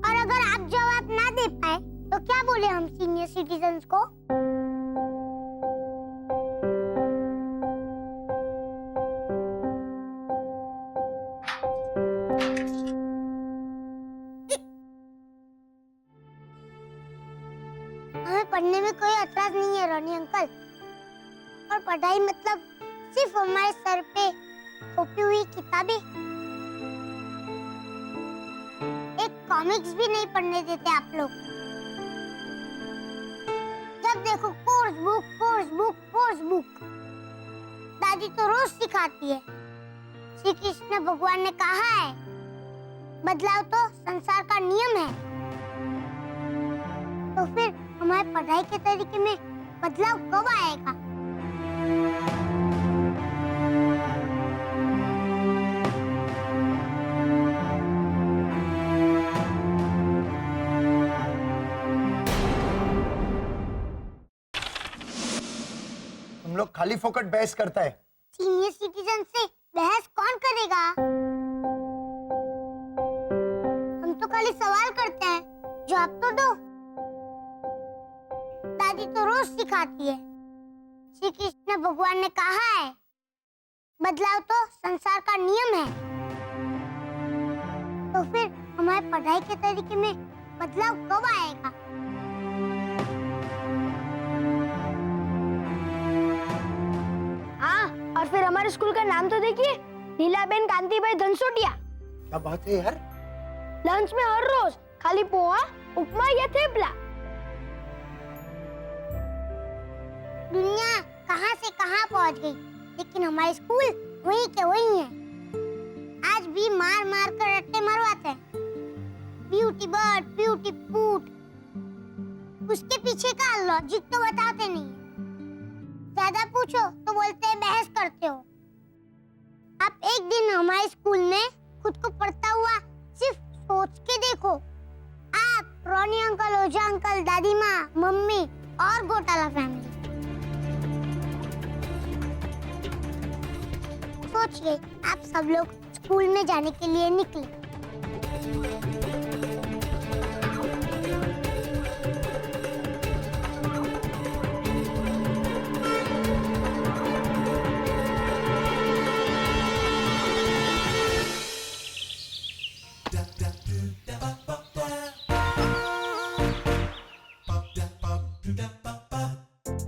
और अगर आप जवाब ना दे पाए तो क्या बोले हम सीनियर सिटीजन्स को? हमें पढ़ने में कोई एतराज नहीं है रोनी अंकल, और पढ़ाई मतलब सिर्फ हमारे सर पे थोपी हुई किताबें। एक कॉमिक्स भी नहीं पढ़ने देते आप लोग। जब देखो course book, course book, course book. दादी तो रोज सिखाती है। श्री कृष्ण भगवान ने कहा है, बदलाव तो संसार का नियम है। तो फिर हमारे पढ़ाई के तरीके में बदलाव कब आएगा? तुम लोग खाली फोकट बहस करता है। सीनियर सिटीजन से बहस कौन करेगा? खाली सवाल करते हैं, जवाब तो दो। दादी तो रोज सिखाती है, श्री कृष्ण भगवान ने कहा है, बदलाव तो संसार का नियम है। तो फिर हमारे पढ़ाई के तरीके में बदलाव कब आएगा? हाँ, और फिर हमारे स्कूल का नाम तो देखिए, लीलाबेन कांतिभाई धनसोटिया। क्या बात है यार। लंच में हर रोज खाली पोहा, उपमा या थेपला। दुनिया कहां से कहां पहुंच गई, लेकिन हमारे स्कूल वही के वही हैं। आज भी मार मार कर रट्टे मरवाते हैं। ब्यूटी बर्ड, ब्यूटी फूड, उसके पीछे का लॉजिक तो बताते नहीं। ज्यादा पूछो तो बोलते हैं बहस करते हो। आप एक दिन हमारे स्कूल में खुद को पढ़ता हुआ सिर्फ सोच के देखो। आप, रोनी अंकल, ओझा अंकल, दादी माँ, मम्मी और घोटाला फैमिली। सोचिए, आप सब लोग स्कूल में जाने के लिए निकले।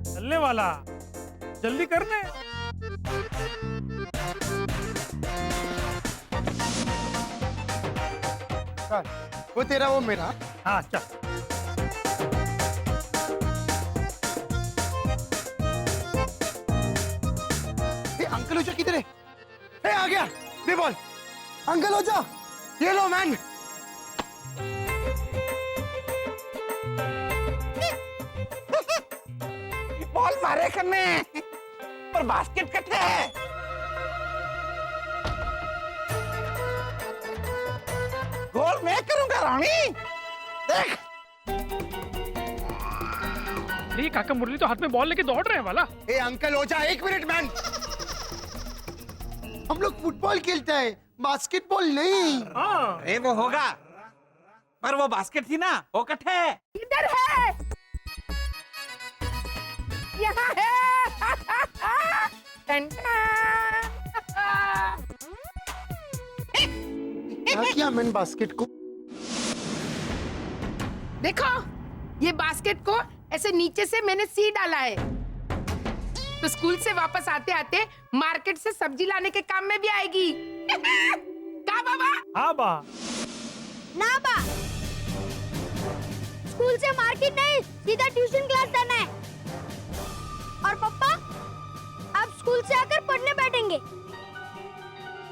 चलने वाला, जल्दी करने। वो तेरा वो मेरा। हाँ चल। अंकल ओझा किधर है? आ गया, दे बॉल। अंकल ओझा, ये लो मैन। बॉल मारे करने पर बास्केट कटे है। गोल मैं करूंगा रानी, देख। ये काका मुरली तो हाथ में बॉल लेके दौड़ रहे हैं वाला। ए अंकल ओझा, एक मिनट मैन। हम लोग फुटबॉल खेलते हैं, बास्केटबॉल नहीं। हाँ। अरे वो होगा, पर वो बास्केट थी ना, वो कटे है। इधर है, यहाँ है। क्या किया मैंने बास्केट को? देखो, ये बास्केट को ऐसे नीचे से मैंने सी डाला है, तो स्कूल से वापस आते आते मार्केट से सब्जी लाने के काम में भी आएगी। का बाबा? हाँ बा। ना बा, स्कूल से मार्केट नहीं, सीधा ट्यूशन क्लास जाना है। और पापा, आप स्कूल से आकर पढ़ने बैठेंगे।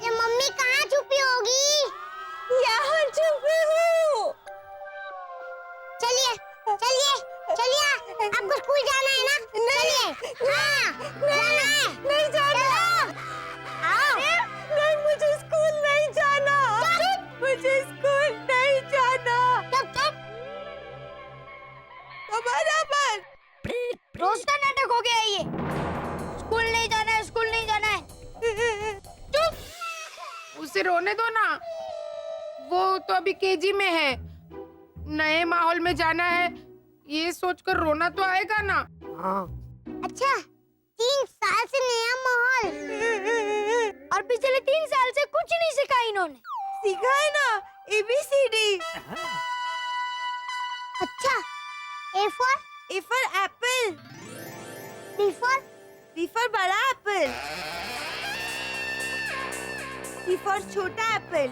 ये मम्मी कहाँ छुपी होगी? यहाँ छुपी हूँ। चलिए चलिए चलिए, आपको स्कूल जाना है ना? चलिए। हाँ, जाना है। नहीं जाना। नहीं, मुझे स्कूल नहीं जाना। मुझे स्कूल नहीं जाना। तो बराबर रोज का नाटक हो गया ये। स्कूल नहीं जाना है, स्कूल नहीं जाना है। चुप, उसे रोने दो ना, वो तो अभी केजी में है। नए माहौल में जाना है, ये सोचकर रोना तो आएगा ना। हाँ। अच्छा, 3 साल से नया माहौल, और पिछले 3 साल से कुछ नहीं सिखा इन्होंने। सीखा है ना, ABCD। अच्छा, A for Apple. B for बड़ा एप्पल। C for छोटा Apple.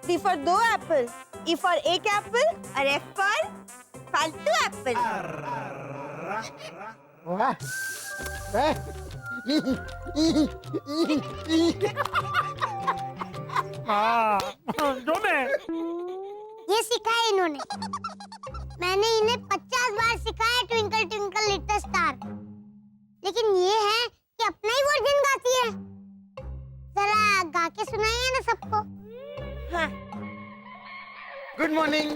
D for 2 Apple. E for 1 Apple और F for फालतू एप्पल। वाह। हाँ, जो मैं। ये सिखाया इन्होंने। मैंने इन्हें 50 बार सिखाया ट्विंकल ट्विंकल लिटिल स्टार, लेकिन ये है कि अपना ही वर्जन गाती है। जरा गा के सुनाइए ना सबको। हाँ। Good morning.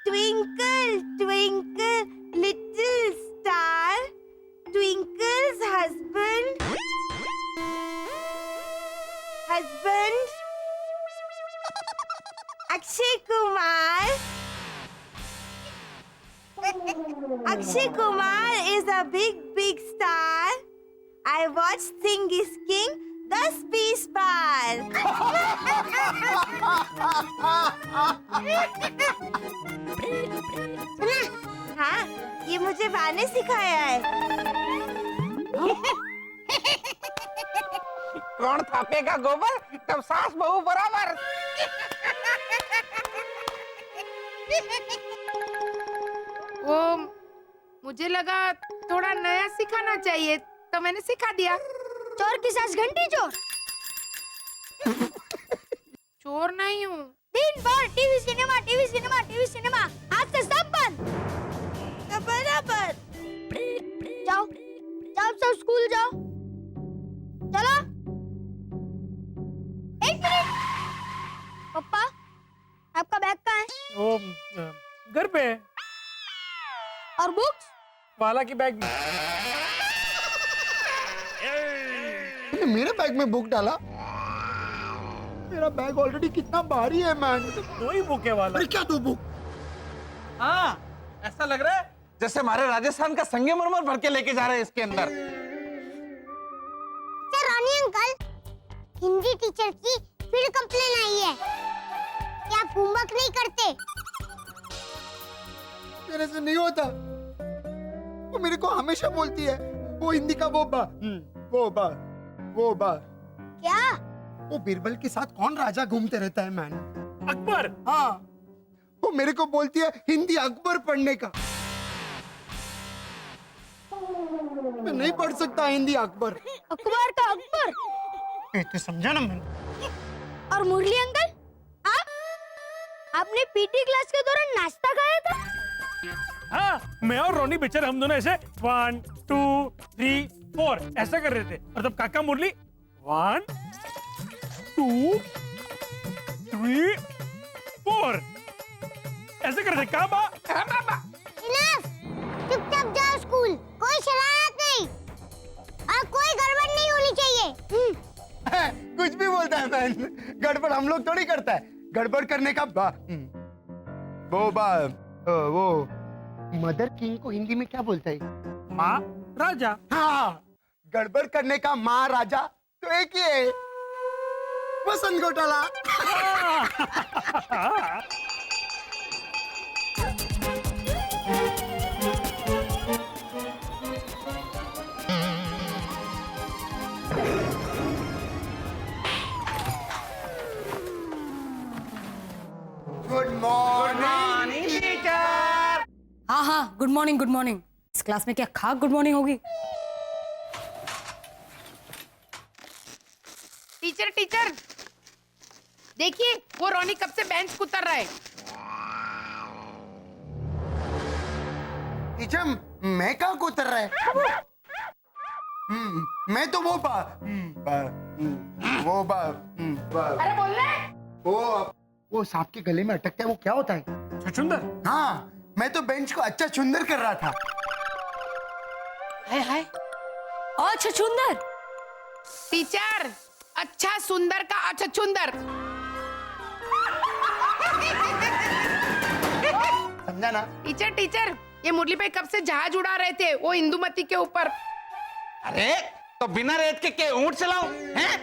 Twinkle, twinkle, little star, Twinkle's husband, Akshay Kumar. Akshay Kumar is a big star. I watched Sing is King, the Space Bar. सुना? हाँ, ये मुझे बा ने सिखाया है. कौन थापेगा गोबर तब सास बहू बराबर. वो मुझे लगा थोड़ा नया सिखाना चाहिए तो मैंने सिखा दिया. चोर की सास घंटी चोर. चोर नहीं हूँ. दिन भर TV cinema TV cinema TV cinema. आज से सब बंद. बराबर. जाओ जाओ सब स्कूल जाओ. चलो. एक मिनट. पापा आपका बैग कहाँ है? वो घर पे है, और बुक्स? वाला की बैग में. तूने मेरे बैग में बुक डाला? मेरा बैग ऑलरेडी कितना भारी है मैन. दो ही बुक है वाला. अरे क्या दो बुक? हाँ, ऐसा लग रहा है जैसे हमारे राजस्थान का संगमरमर भर के लेके जा रहे हैं इसके अंदर. सर रानी अंकल, हिंदी टीचर की फिर कंप्लेन आई है कि आप होमवर्क नहीं करते. मेरे से नहीं होता. वो मेरे को हमेशा बोलती है वो हिंदी का वो बा. क्या? वो बीरबल के साथ कौन राजा घूमते रहता है मैन? अकबर. हाँ, वो मेरे को बोलती है हिंदी अकबर पढ़ने का. मैं नहीं पढ़ सकता हिंदी अकबर. अखबार का अकबर. तो समझा ना मैंने. और मुरली अंकल, आपने पीटी क्लास के दौरान नाश्ता खाया था? हाँ, मैं और रोनी बेचारे हम दोनों ऐसे 1 2 3 4 ऐसा कर रहे थे, और तब काका मुरली 1 2 3 4 ऐसे कर रहे थे. कहाँ बा? इनफ. चुपचाप जाओ स्कूल. कोई शरारत नहीं और कोई गड़बड़ नहीं होनी चाहिए. कुछ भी बोलता है मैन. गड़बड़ हम लोग थोड़ी करता है. गड़बड़ करने का वो मदर किंग को हिंदी में क्या बोलता है? माँ राजा. हाँ, गड़बड़ करने का माँ राजा तो एक ही है, वसंत घोटाला. Good morning teacher. हाँ गुड मॉर्निंग गुड मॉर्निंग. इस क्लास में क्या खाक गुड मॉर्निंग होगी? टीचर टीचर देखिए, वो रोनी कब से बेंच पे उतर रहा है. टीचर मैं कहाँ को उतर रहा है? मैं तो वो अरे बोल रहे. वो सांप के गले में अटकता है, वो क्या होता है? छुछुंदर. हाँ, मैं तो बेंच को अच्छा चुंदर कर रहा था. हाय और छुछुंदर. टीचर, अच्छा सुंदर का अच्छा चुंदर. समझा ना? टीचर टीचर, ये मुरली भाई कब से जहाज उड़ा रहे थे वो इंदुमती के ऊपर. अरे तो बिना रेत के ऊंट चलाऊं हैं?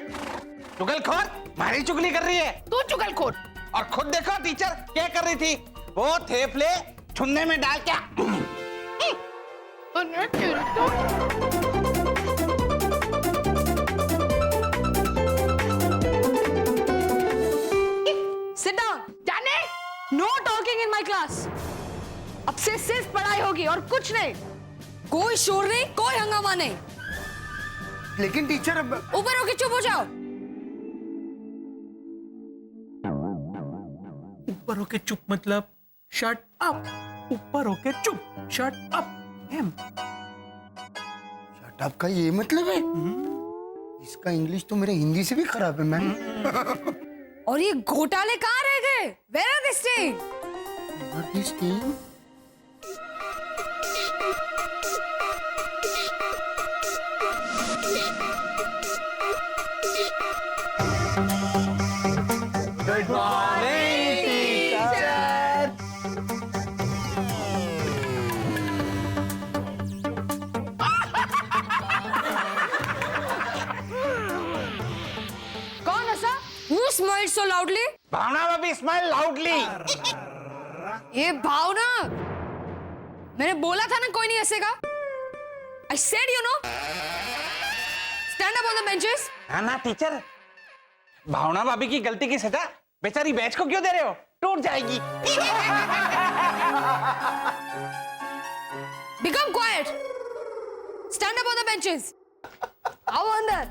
चुगलखोर, मारी चुगली कर रही है. तू चुगलखोर. और खुद देखो टीचर क्या कर रही थी. वो थेपले छुन्ने में डाल क्या. Sit down. जाने. No talking in my class. अब से सिर्फ पढ़ाई होगी और कुछ नहीं. कोई शोर नहीं, कोई हंगामा नहीं. लेकिन टीचर ऊपर होके चुप हो जाओ. ऊपर होके चुप मतलब शट अप. ऊपर होके चुप. Shut up. शट अप का ये मतलब है? इसका इंग्लिश तो मेरे हिंदी से भी खराब है मैम. और ये घोटाले कहाँ रह गए? Where are they staying? Where are they staying? Good morning loudly. Bhavna भाभी स्माइल लाउडली। ये भावना, मैंने बोला था ना कोई नहीं हंसेगा। I said you know. Stand up on the benches. हाँ ना टीचर, भावना भाभी की गलती की सजा बेचारी बैच को क्यों दे रहे हो? टूट जाएगी। Become quiet. Stand up on the benches. आओ अंदर।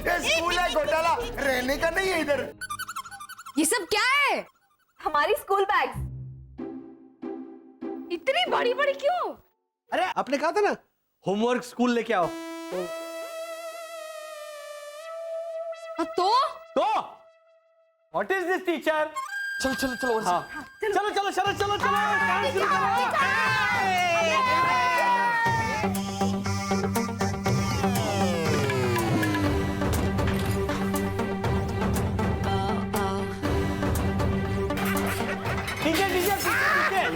ये स्कूल है घोटाला, रहने का नहीं है इधर। ये सब क्या है? हमारी स्कूल बैग। इतनी बड़ी बड़ी क्यों? अरे आपने कहा था ना होमवर्क स्कूल लेके आओ। तो व्हाट इज दिस टीचर? चलो चलो चलो हाँ चलो चलो चलो चलो चलो काम शुरू करो। टीचर टीचर टीचर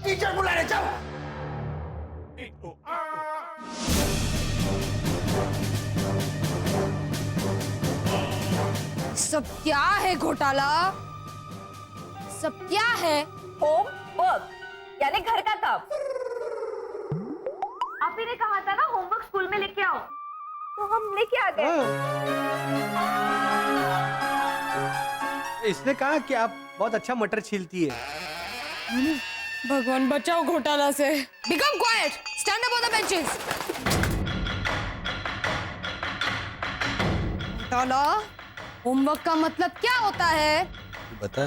टीचर बुला रहे, जाओ। सब क्या है घोटाला? सब क्या है? होम वर्क यानी घर का काम। आप ही ने कहा था ना होमवर्क स्कूल में लेके आओ, तो हम लेके आ गए। इसने कहा कि आप बहुत अच्छा मटर छीलती है। भगवान बचाओ घोटाला से। Become quiet. Stand up on the benches. घोटाला, होमवर्क का मतलब क्या होता है? बता।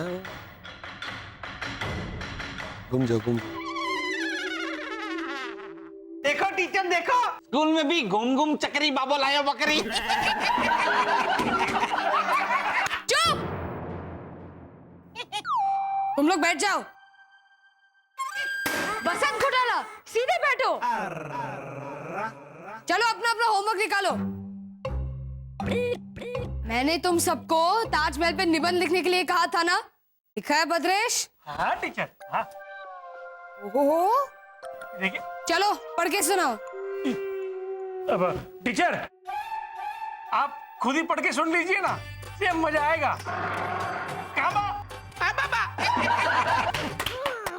घूम जाओ घूम। देखो टीचर देखो, स्कूल में भी घूम घूम चकरी बाबो लाया बकरी। चुप! तुम लोग बैठ जाओ। बसंत घोटाला, सीधे बैठो। चलो अपना अपना होमवर्क निकालो। मैंने तुम सबको ताजमहल पे निबंध लिखने के लिए कहा था ना? लिखा है भद्रेश? हाँ टीचर, हाँ ओहो, देखिए। चलो पढ़ के सुनाओ। अब टीचर आप खुद ही पढ़ के सुन लीजिए ना, से मजा आएगा।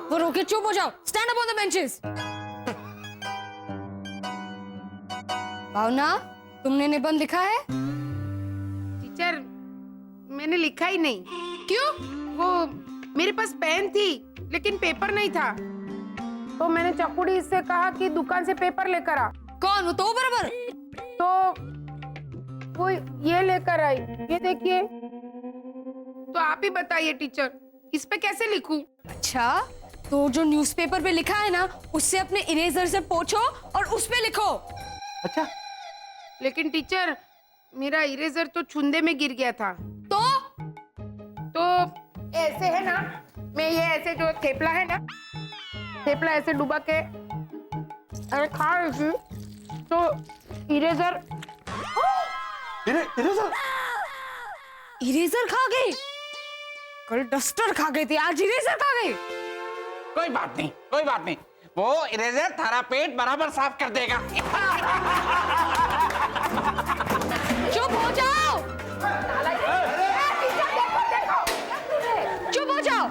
वो रोके, चुप हो जाओ। Stand up on the benches. Bhavna, तुमने निबंध लिखा है? टीचर मैंने लिखा ही नहीं। क्यों? वो मेरे पास पेन थी लेकिन पेपर नहीं था, तो मैंने चकुड़ी से कहा कि दुकान से पेपर लेकर आ। कौन? वो तो बराबर। तो वो ये लेकर आई, ये देखिए। तो आप ही बताइए टीचर, इस पे कैसे लिखूं? अच्छा, तो जो न्यूज़पेपर पे लिखा है ना, उससे अपने इरेजर से पोंछो और उस पे लिखो। अच्छा, लेकिन टीचर मेरा इरेजर तो छुंदे में गिर गया था। तो ऐसे है ना, मैं ये ऐसे जो थेपला है ना, थेपला ऐसे डुबा के अरे खा रही थी, तो इरेजर इरेजर खा गई। कल डस्टर खा गई थी, आज इरेजर खा गई। कोई बात नहीं, कोई बात नहीं, वो इरेजर थारा पेट बराबर साफ कर देगा। चुप हो जाओ। चुप हो जाओ।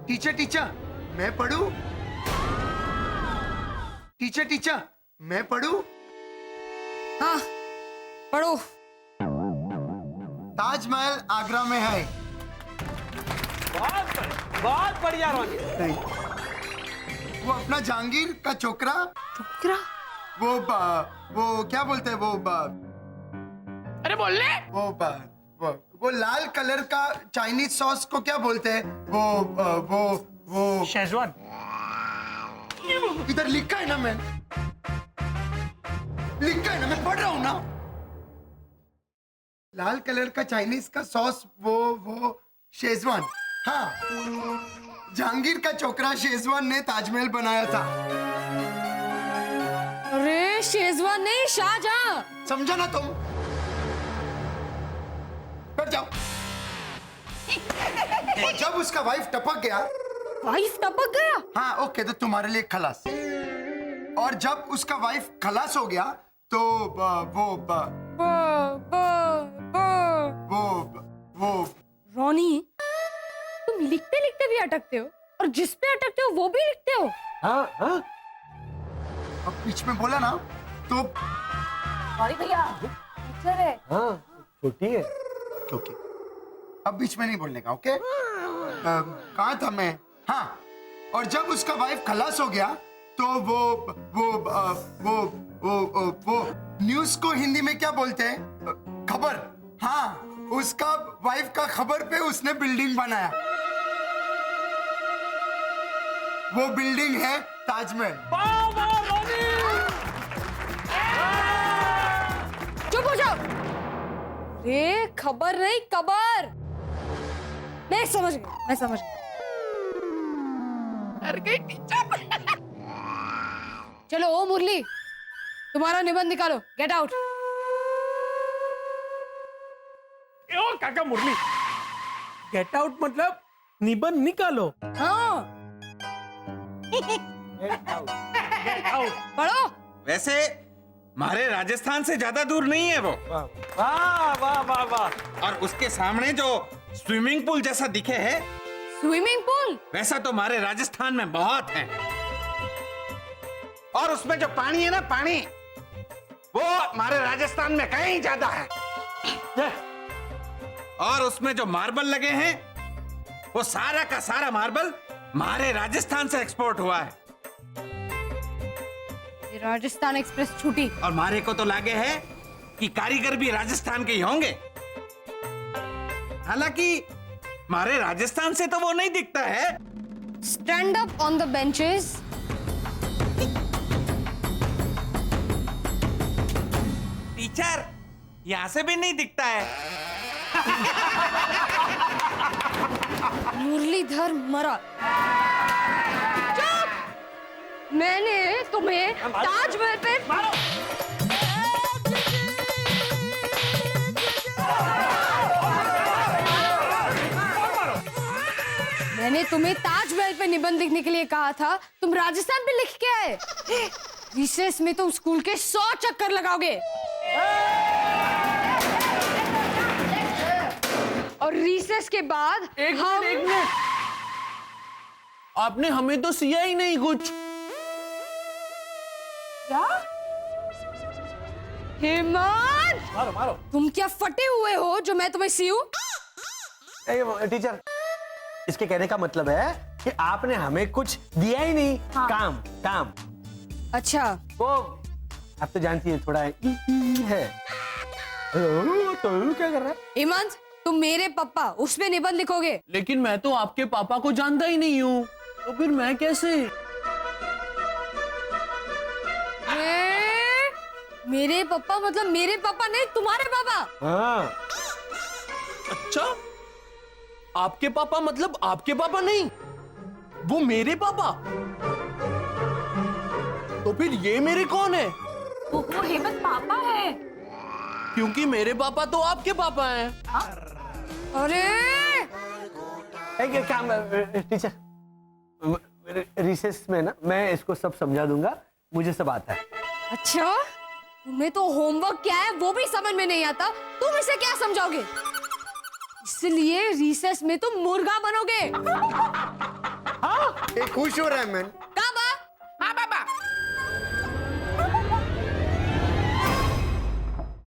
टीचर टीचर मैं पढ़ूं? टीचर टीचर मैं पढ़ूं? हाँ, पढ़ो। ताजमहल आगरा में है। बहुत बढ़िया रोनी। वो अपना जहांगीर का छोकरा, छोकरा? वो क्या बोलते हैं अरे बोल ले। वो लाल कलर का चाइनीज सॉस को क्या बोलते हैं? वो शेजवान। इधर लिखा है ना, मैं पढ़ रहा हूं ना। लाल कलर का चाइनीज का सॉस, वो शेजवान। हाँ, जहांगीर का छोकरा शेजवान ने ताजमहल बनाया था। अरे शेजवान नहीं, शाहजहां। समझा ना तुम? बैठ जाओ। और जब उसका वाइफ टपक गया, हाँ ओके, तो तुम्हारे लिए खलास। और जब उसका वाइफ खलास हो गया तो वो रोनी, तुम लिखते लिखते भी अटकते हो, और जिस पे अटकते हो वो भी लिखते हो। हाँ, अब बीच में बोला ना तो सॉरी भैया, हाँ छोटी है क्योंकि अब बीच में नहीं बोलने का। ओके, कहाँ था मैं? हाँ, और जब उसका वाइफ खलास हो गया तो वो न्यूज को हिंदी में क्या बोलते हैं? खबर। हाँ, उसका वाइफ का खबर पे उसने बिल्डिंग बनाया। वो बिल्डिंग है ताजमहल। चुप हो जाओ। रे खबर नहीं, कबर। मैं समझ गई। डर गई टीचर। चलो ओ मुरली, तुम्हारा निबंध निकालो। Get out. ओ काका मुरली, गेट आउट मतलब निबंध निकालो। हाँ, गेट आउट। पढ़ो। वैसे हमारे राजस्थान से ज्यादा दूर नहीं है वो। वाह वाह वाह वाह। और उसके सामने जो स्विमिंग पूल जैसा दिखे है, स्विमिंग पूल वैसा तो हमारे राजस्थान में बहुत है। और उसमें जो पानी है ना, पानी, वो हमारे राजस्थान में कहीं ज्यादा है। और उसमें जो मार्बल लगे हैं, वो सारा का सारा मार्बल हमारे राजस्थान से एक्सपोर्ट हुआ है। ये राजस्थान एक्सप्रेस छूटी। और हमारे को तो लागे है कि कारीगर भी राजस्थान के ही होंगे। हालांकि हमारे राजस्थान से तो वो नहीं दिखता है। Stand up on the benches. Teacher, यहां से भी नहीं दिखता है। मुरलीधर मरा। चुप! मैंने तुम्हें ताजमहल पे निबंध लिखने के लिए कहा था, तुम राजस्थान पे लिख के आए। रिसेस में तुम स्कूल के 100 चक्कर लगाओगे और रिसेस के बाद एक मिनट, आपने हमें तो सिया ही नहीं कुछ। क्या? हेमंत, मारो मारो। तुम क्या फटे हुए हो जो मैं तुम्हें सीऊं? टीचर, इसके कहने का मतलब है कि आपने हमें कुछ दिया ही नहीं। हाँ। काम। अच्छा, वो आप तो जानती हैं थोड़ा है। तो क्या कर रहा है? हेमंत, तुम मेरे पापा उसमें निबंध लिखोगे? लेकिन मैं तो आपके पापा को जानता ही नहीं हूँ, तो फिर मैं कैसे? मेरे पापा मतलब मेरे पापा नहीं, तुम्हारे पापा। हाँ। अच्छा, आपके पापा मतलब आपके पापा नहीं, वो मेरे पापा। तो फिर ये मेरे कौन है? वो हेमंत पापा है। क्योंकि मेरे पापा तो आपके पापा हैं। अरे एक काम, टीचर, रिसेस में ना मैं इसको सब समझा दूंगा, मुझे सब आता है। अच्छा, तुम्हें तो होमवर्क क्या है वो भी समझ में नहीं आता, तुम इसे क्या समझाओगे? इसलिए रिसेस में तुम मुर्गा बनोगे। खुश हो रहा है मैन।